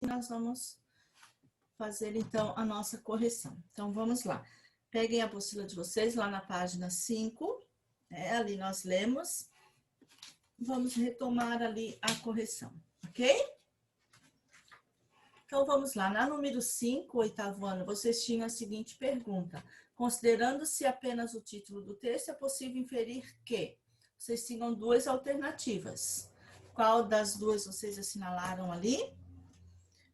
nós vamos fazer, então, a nossa correção. Então, vamos lá. Peguem a apostila de vocês lá na página 5, ali nós lemos. Vamos retomar ali a correção, ok? Então, vamos lá. Na número 5, oitavo ano, vocês tinham a seguinte pergunta. Considerando-se apenas o título do texto, é possível inferir que vocês tinham duas alternativas. Qual das duas vocês assinalaram ali?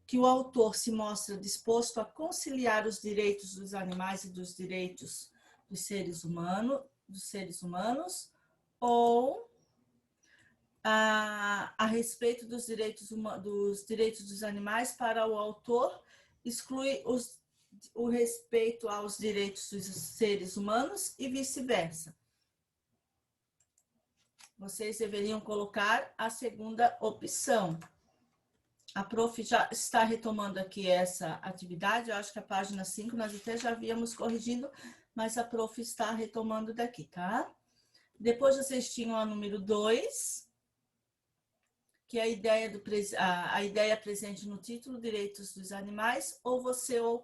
Que o autor se mostra disposto a conciliar os direitos dos animais e dos direitos dos seres humanos, ou a respeito dos direitos dos animais, para o autor exclui o respeito aos direitos dos seres humanos e vice-versa. Vocês deveriam colocar a segunda opção. A prof já está retomando aqui essa atividade, eu acho que a página 5 nós até já havíamos corrigido, mas a prof está retomando daqui, tá? Depois vocês tinham a número 2, que é a ideia presente no título, Direitos dos Animais, ou você ou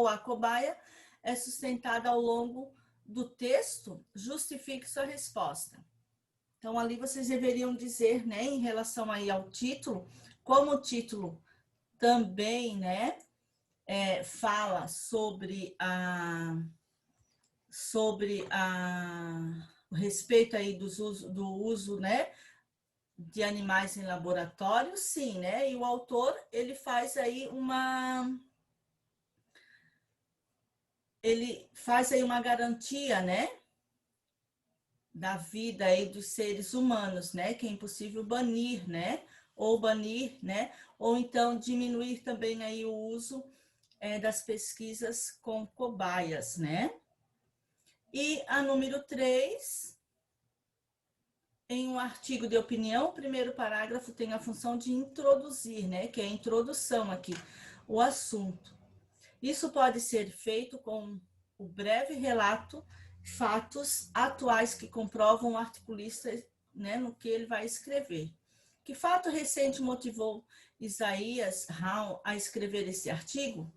a cobaia, é sustentada ao longo do texto, justifique sua resposta. Então, ali vocês deveriam dizer, né, em relação aí ao título, como o título também, né, fala sobre o respeito aí do uso, né, de animais em laboratório, sim, né, e o autor, ele faz aí uma garantia, né, da vida aí dos seres humanos, né, que é impossível banir, né, ou então diminuir também aí o uso das pesquisas com cobaias, né. E a número 3, em um artigo de opinião, o primeiro parágrafo tem a função de introduzir, né, que é a introdução aqui, o assunto. Isso pode ser feito com o breve relato, fatos atuais que comprovam o articulista, né, no que ele vai escrever. Que fato recente motivou Isaías Raul a escrever esse artigo?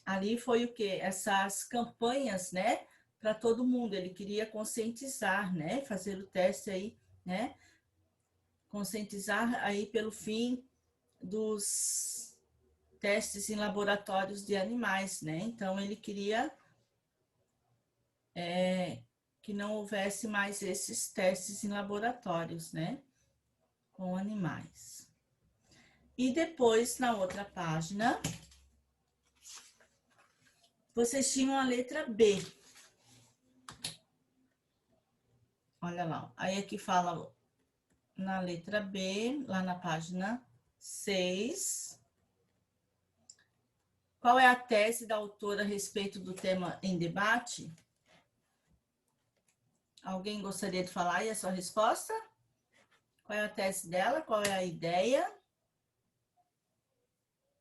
Ali foi o quê? Essas campanhas, né, para todo mundo. Ele queria conscientizar, né, fazer o teste aí, né, conscientizar aí pelo fim dos testes em laboratórios de animais, né? Então, ele queria que não houvesse mais esses testes em laboratórios, né? Com animais. E depois, na outra página, vocês tinham a letra B. Olha lá. Aí aqui fala na letra B, lá na página 6. Qual é a tese da autora a respeito do tema em debate? Alguém gostaria de falar aí a sua resposta? Qual é a tese dela? Qual é a ideia?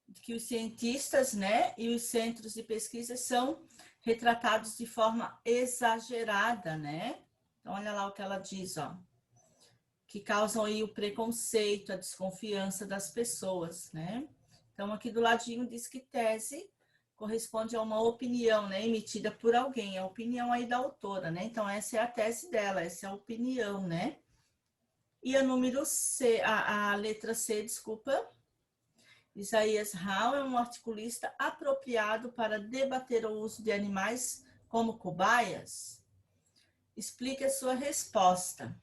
De que os cientistas, né, e os centros de pesquisa são retratados de forma exagerada, né? Então, olha lá o que ela diz, ó. Que causam aí o preconceito, a desconfiança das pessoas, né? Então, aqui do ladinho diz que tese corresponde a uma opinião, né, emitida por alguém, a opinião aí da autora, né? Então, essa é a tese dela, essa é a opinião, né? E a número C, a letra C, desculpa. Isaías Raul é um articulista apropriado para debater o uso de animais como cobaias? Explique a sua resposta.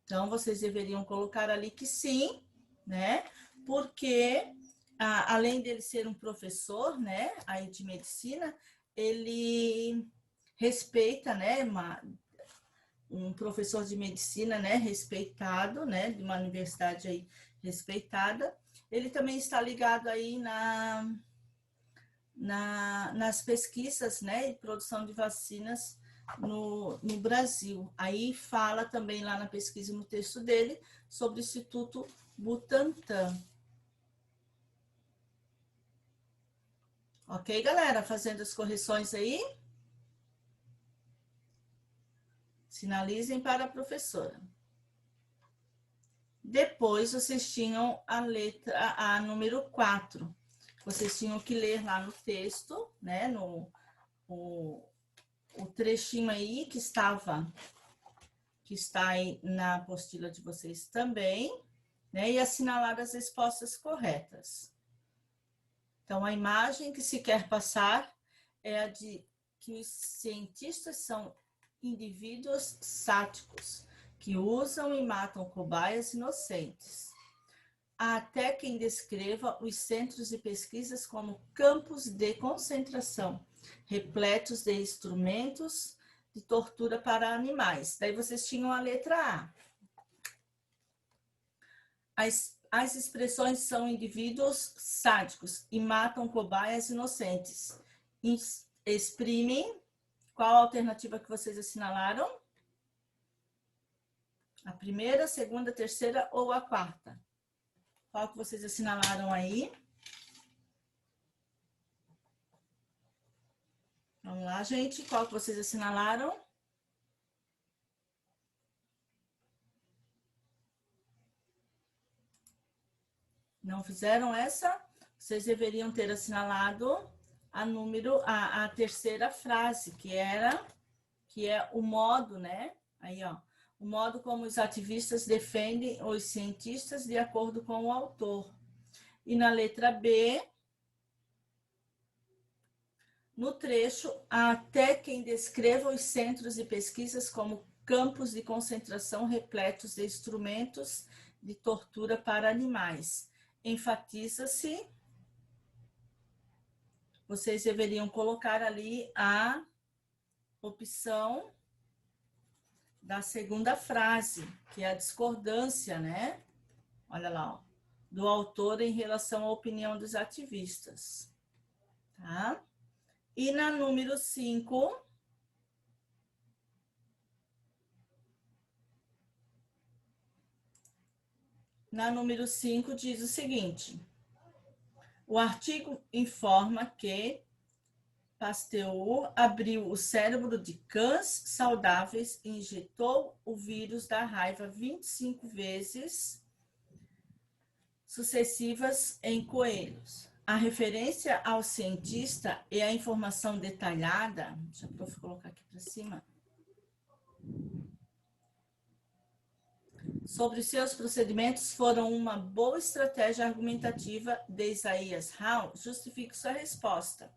Então, vocês deveriam colocar ali que sim, né? Porque, além dele ser um professor, né, aí de medicina, ele respeita, né, um professor de medicina, né, respeitado, né, de uma universidade aí respeitada. Ele também está ligado aí nas pesquisas, né, e produção de vacinas no Brasil. Aí fala também lá na pesquisa, no texto dele, sobre o Instituto Butantan. Ok, galera? Fazendo as correções aí. Sinalizem para a professora. Depois, vocês tinham a número 4. Vocês tinham que ler lá no texto, né? O trechinho aí que está aí na apostila de vocês também, né? E assinalar as respostas corretas. Então, a imagem que se quer passar é a de que os cientistas são indivíduos sádicos, que usam e matam cobaias inocentes. Há até quem descreva os centros de pesquisas como campos de concentração, repletos de instrumentos de tortura para animais. Daí vocês tinham a letra A. As expressões são indivíduos sádicos e matam cobaias inocentes. Exprimem qual a alternativa que vocês assinalaram? A primeira, a segunda, a terceira ou a quarta? Qual que vocês assinalaram aí? Vamos lá, gente. Qual que vocês assinalaram? Não fizeram essa? Vocês deveriam ter assinalado a terceira frase, que é o modo, né? Aí, ó. O modo como os ativistas defendem os cientistas de acordo com o autor. E na letra B, no trecho, há até quem descreva os centros de pesquisas como campos de concentração repletos de instrumentos de tortura para animais. Enfatiza-se, vocês deveriam colocar ali a opção da segunda frase, que é a discordância, né? Olha lá, ó, do autor em relação à opinião dos ativistas. Tá? E na número 5, diz o seguinte: o artigo informa que Pasteur abriu o cérebro de cães saudáveis e injetou o vírus da raiva 25 vezes sucessivas em coelhos. A referência ao cientista e a informação detalhada, deixa eu colocar aqui para cima, sobre seus procedimentos foram uma boa estratégia argumentativa de Isaias Hall. Justifique sua resposta.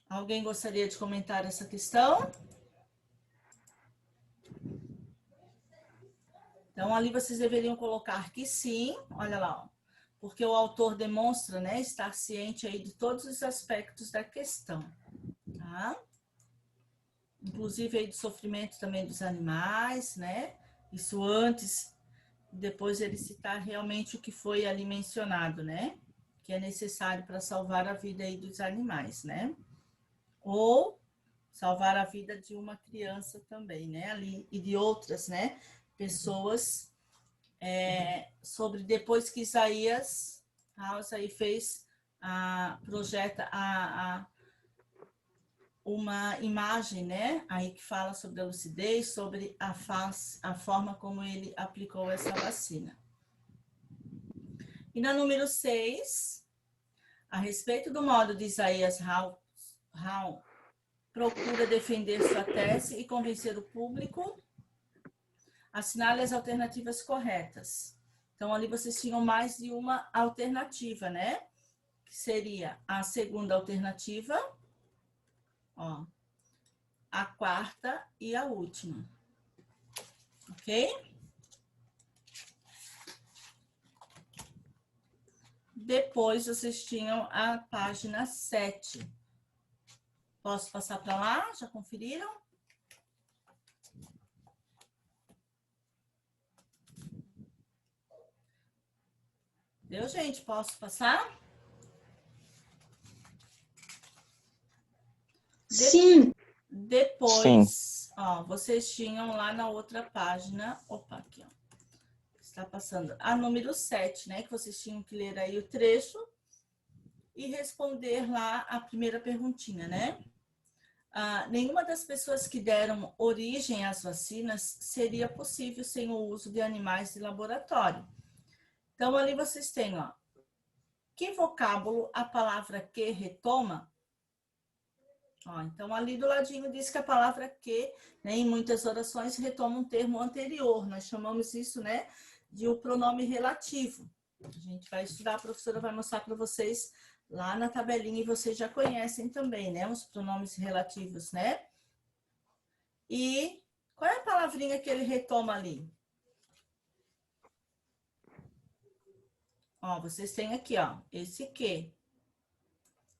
Alguém gostaria de comentar essa questão? Então, ali vocês deveriam colocar que sim, olha lá, ó, porque o autor demonstra, né, estar ciente aí de todos os aspectos da questão, tá? Inclusive aí do sofrimento também dos animais, né? Isso antes, depois ele citar realmente o que foi ali mencionado, né? Que é necessário para salvar a vida aí dos animais, né? Ou salvar a vida de uma criança também, né? Ali, e de outras, né? Pessoas, sobre depois que Isaías aí fez, projeta uma imagem, né? Aí que fala sobre a lucidez, sobre a forma como ele aplicou essa vacina. E na número 6, a respeito do modo de Isaias Hall procura defender sua tese e convencer o público, assinale as alternativas corretas. Então, ali vocês tinham mais de uma alternativa, né? Que seria a segunda alternativa, ó, a quarta e a última. Ok? Depois, vocês tinham a página 7. Posso passar para lá? Já conferiram? Deu, gente? Posso passar? Sim. Depois, Sim. ó, vocês tinham lá na outra página, opa, aqui, ó, está passando, a número 7, né, que vocês tinham que ler aí o trecho e responder lá a primeira perguntinha, né? Nenhuma das pessoas que deram origem às vacinas seria possível sem o uso de animais de laboratório. Então, ali vocês têm, ó, que vocábulo a palavra que retoma? Ó, então, ali do ladinho diz que a palavra que, né, em muitas orações, retoma um termo anterior. Nós chamamos isso, né, de o pronome relativo. A gente vai estudar, a professora vai mostrar para vocês lá na tabelinha, e vocês já conhecem também, né, os pronomes relativos, né? E qual é a palavrinha que ele retoma ali? Ó, vocês têm aqui, ó, esse que.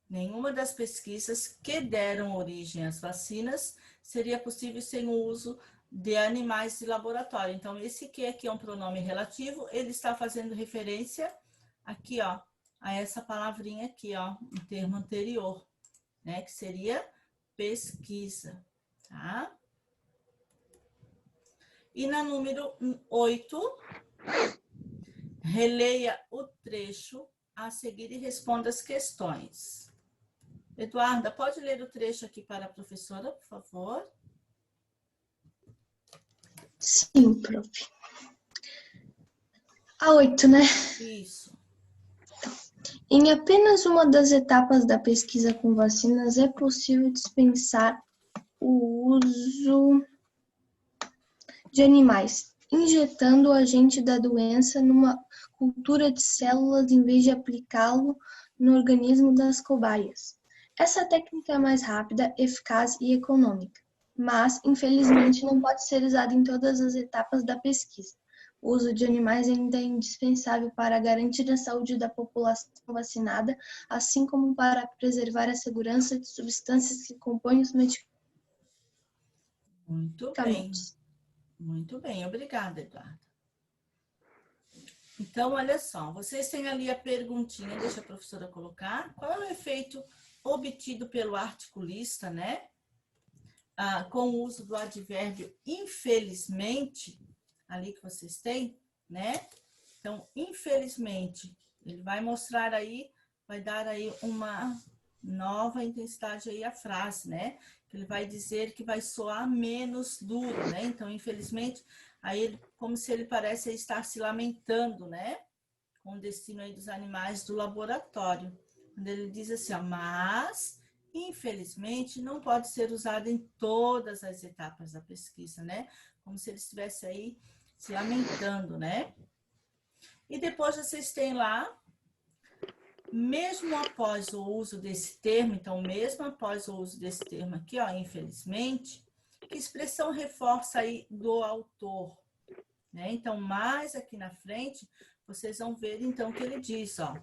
Nenhuma das pesquisas que deram origem às vacinas seria possível sem o uso de animais de laboratório. Então, esse que aqui é um pronome relativo, ele está fazendo referência aqui, ó, a essa palavrinha aqui, ó, um termo anterior, né, que seria pesquisa, tá? E na número 8, releia o trecho a seguir e responda as questões. Eduarda, pode ler o trecho aqui para a professora, por favor? Sim, prof. A 8, né? Isso. Em apenas uma das etapas da pesquisa com vacinas é possível dispensar o uso de animais, injetando o agente da doença numa cultura de células em vez de aplicá-lo no organismo das cobaias. Essa técnica é mais rápida, eficaz e econômica, mas, infelizmente, não pode ser usada em todas as etapas da pesquisa. O uso de animais ainda é indispensável para garantir a saúde da população vacinada, assim como para preservar a segurança de substâncias que compõem os medicamentos. Muito bem. Muito bem, obrigada, Eduarda. Então, olha só, vocês têm ali a perguntinha, deixa a professora colocar. Qual é o efeito obtido pelo articulista, né? Com o uso do advérbio infelizmente, ali que vocês têm, né? Então, infelizmente, ele vai mostrar aí, vai dar aí uma nova intensidade aí à frase, né? Ele vai dizer que vai soar menos duro, né? Então, infelizmente, aí como se ele parece estar se lamentando, né? Com o destino aí dos animais do laboratório. Quando ele diz assim, ó, mas, infelizmente, não pode ser usado em todas as etapas da pesquisa, né? Como se ele estivesse aí se lamentando, né? E depois vocês têm lá, mesmo após o uso desse termo, então, mesmo após o uso desse termo aqui, ó, infelizmente, que expressão reforça aí do autor, né? Então, mais aqui na frente, vocês vão ver, então, que ele diz, ó,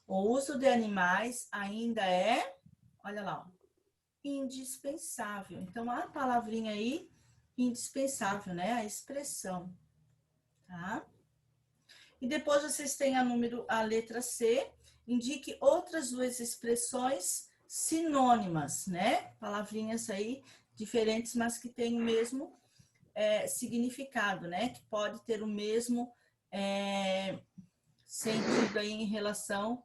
o uso de animais ainda é, olha lá, ó, indispensável. Então, a palavrinha aí, indispensável, né? A expressão, tá? E depois vocês têm a letra C, indique outras duas expressões sinônimas, né? Palavrinhas aí diferentes, mas que têm o mesmo significado, né? Que pode ter o mesmo sentido aí em relação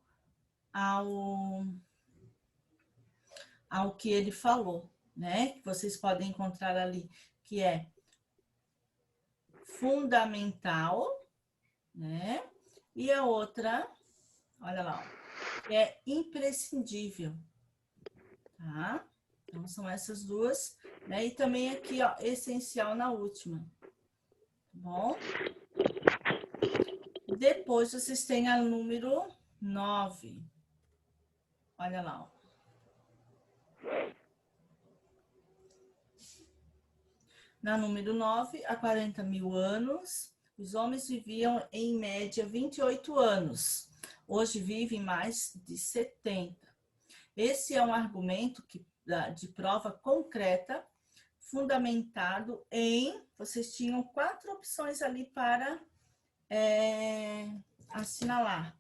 ao que ele falou, né? Que vocês podem encontrar ali, que é fundamental, né? E a outra, olha lá, ó, é imprescindível, tá? Então, são essas duas, né? E também aqui, ó, essencial na última, tá bom? Depois, vocês têm a número 9. Olha lá, ó. Na número 9, há 40 mil anos, os homens viviam em média 28 anos. Hoje vivem mais de 70. Esse é um argumento de prova concreta, fundamentado em... Vocês tinham 4 opções ali para assinalar.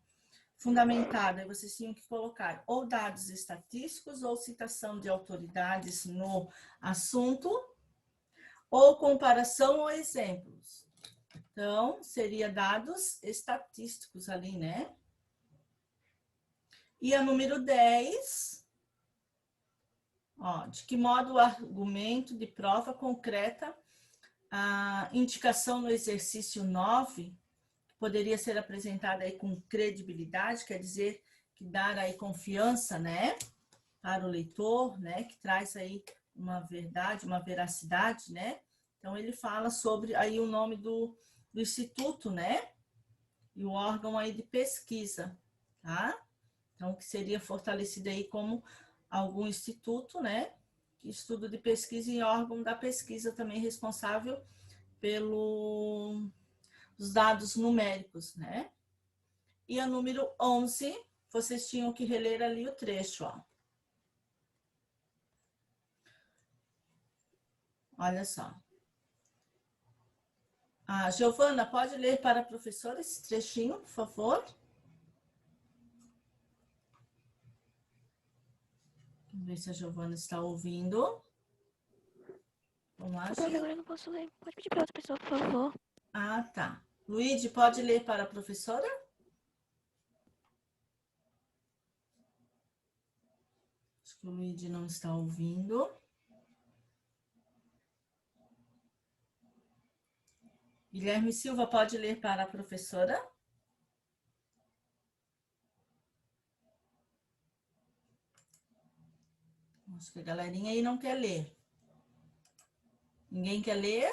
Fundamentado, aí vocês tinham que colocar ou dados estatísticos ou citação de autoridades no assunto, ou comparação ou exemplos. Então, seria dados estatísticos ali, né? E a número 10, Ó, de que modo o argumento de prova concreta a indicação no exercício 9 poderia ser apresentada aí com credibilidade, quer dizer, que dar aí confiança, né, para o leitor, né, que traz aí uma verdade, uma veracidade, né? Então ele fala sobre aí o nome do instituto, né? E o órgão aí de pesquisa, tá? Então que seria fortalecido aí como algum instituto, né? Estudo de pesquisa e órgão da pesquisa também responsável pelos dados numéricos, né? E a número 11, vocês tinham que reler ali o trecho, ó. Olha só. Ah, Giovana, pode ler para a professora esse trechinho, por favor? Vamos ver se a Giovana está ouvindo. Vamos lá, Gi. Agora eu não posso ler. Pode pedir para outra pessoa, por favor. Ah, tá. Luíde, pode ler para a professora? Acho que o Luíde não está ouvindo. Guilherme Silva, pode ler para a professora? Acho que a galerinha aí não quer ler. Ninguém quer ler?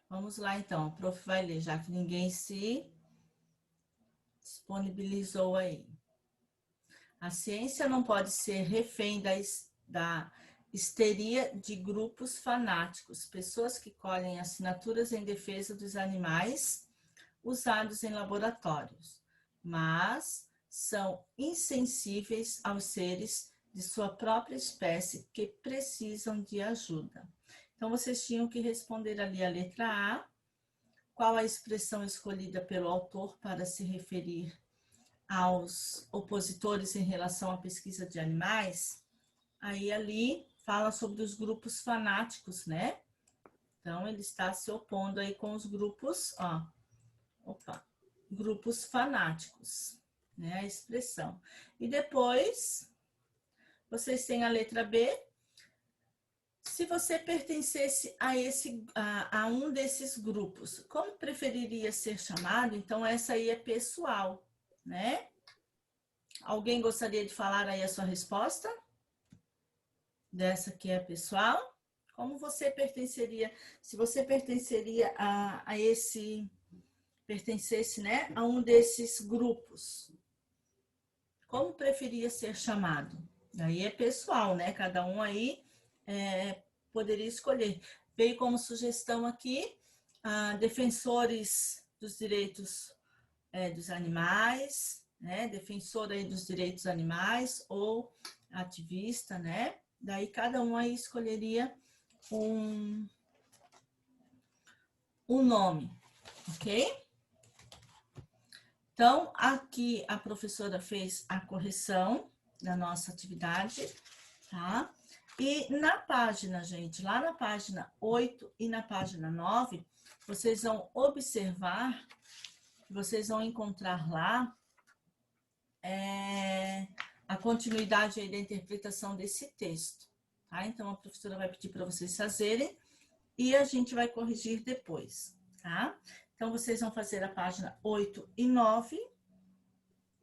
Vamos lá, então. O prof vai ler, já que ninguém se disponibilizou aí. A ciência não pode ser refém da histeria de grupos fanáticos, pessoas que colhem assinaturas em defesa dos animais usados em laboratórios, mas são insensíveis aos seres de sua própria espécie que precisam de ajuda. Então, vocês tinham que responder ali a letra A, qual a expressão escolhida pelo autor para se referir aos opositores em relação à pesquisa de animais. Aí ali fala sobre os grupos fanáticos, né? Então, ele está se opondo aí com os grupos, ó, grupos fanáticos, né? A expressão. E depois, vocês têm a letra B. Se você pertencesse a um desses grupos, como preferiria ser chamado? Então, essa aí é pessoal, né? Alguém gostaria de falar aí a sua resposta? Dessa que é pessoal? Como você pertenceria, se você pertenceria a esse, pertencesse, né, a um desses grupos, como preferia ser chamado? Aí é pessoal, né? Cada um aí poderia escolher. Veio como sugestão aqui defensores dos direitos dos animais, né? Defensor aí dos direitos animais ou ativista, né? Daí cada um aí escolheria um nome, ok? Então, aqui a professora fez a correção da nossa atividade, tá? E na página, gente, lá na página 8 e na página 9, vocês vão observar, vocês vão encontrar lá a continuidade aí da interpretação desse texto, tá? Então, a professora vai pedir para vocês fazerem e a gente vai corrigir depois, tá? Então, vocês vão fazer a página 8 e 9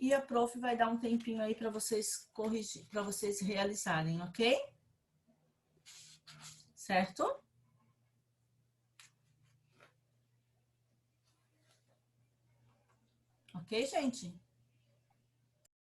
e a prof vai dar um tempinho aí para vocês corrigir, para vocês realizarem, ok? Certo? Ok, gente?